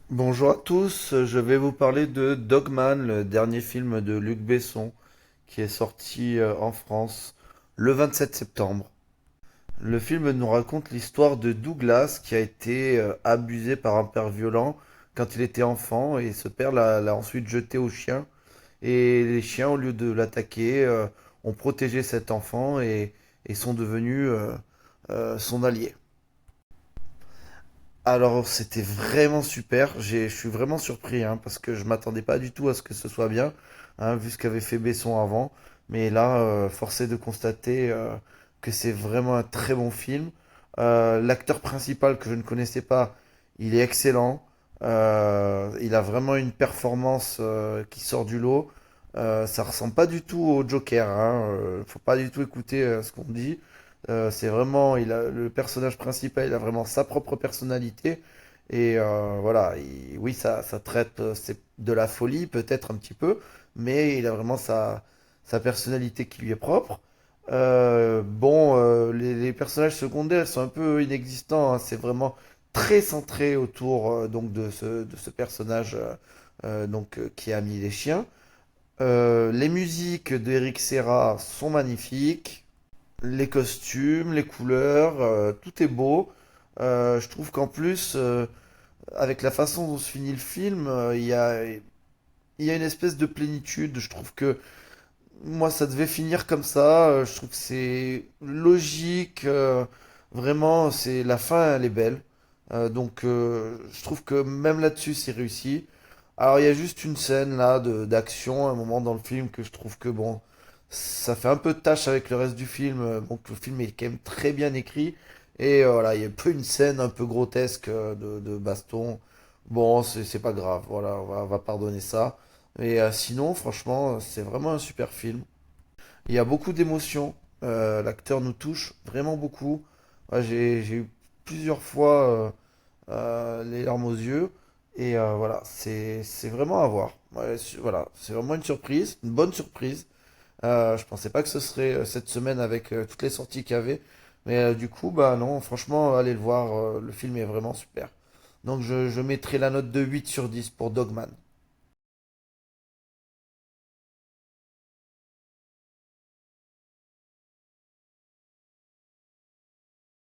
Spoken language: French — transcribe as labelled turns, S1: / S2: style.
S1: Bonjour à tous, je vais vous parler de Dogman, le dernier film de Luc Besson, qui est sorti en France le 27 septembre. Le film nous raconte l'histoire de Douglas qui a été abusé par un père violent quand il était enfant et ce père l'a ensuite jeté aux chiens. Et les chiens, au lieu de l'attaquer, ont protégé cet enfant et sont devenus son allié. Alors, c'était vraiment super. Je suis vraiment surpris, hein, parce que je m'attendais pas du tout à ce que ce soit bien, hein, vu ce qu'avait fait Besson avant. Mais là, force est de constater que c'est vraiment un très bon film. L'acteur principal que je ne connaissais pas, il est excellent. Il a vraiment une performance qui sort du lot. Ça ressemble pas du tout au Joker, hein. Faut pas du tout écouter ce qu'on dit. C'est vraiment, le personnage principal, il a vraiment sa propre personnalité. Et voilà, oui, ça traite c'est de la folie, peut-être un petit peu, mais il a vraiment sa personnalité qui lui est propre. Bon, les personnages secondaires sont un peu inexistants, hein. C'est vraiment très centré autour donc de ce personnage qui a mis les chiens. Les musiques de Eric Serra sont magnifiques. Les costumes, les couleurs, tout est beau. Je trouve qu'en plus, avec la façon dont se finit le film, il y a une espèce de plénitude. Je trouve que moi, ça devait finir comme ça. Je trouve que c'est logique. Vraiment, c'est la fin, elle est belle. Je trouve que même là-dessus, c'est réussi. Alors, il y a juste une scène là d'action, un moment dans le film que je trouve que bon, ça fait un peu de tâche avec le reste du film. Donc, le film est quand même très bien écrit. Et voilà, il y a un peu une scène un peu grotesque de baston. Bon, c'est pas grave. Voilà, on va pardonner ça. Et sinon, franchement, c'est vraiment un super film. Il y a beaucoup d'émotions. L'acteur nous touche vraiment beaucoup. Ouais, j'ai eu plusieurs fois les larmes aux yeux. Et voilà, c'est vraiment à voir. Ouais, voilà, c'est vraiment une surprise, une bonne surprise. Je pensais pas que ce serait cette semaine avec toutes les sorties qu'il y avait. Mais du coup, bah non, franchement, allez le voir. Le film est vraiment super. Donc je mettrai la note de 8 sur 10 pour Dogman.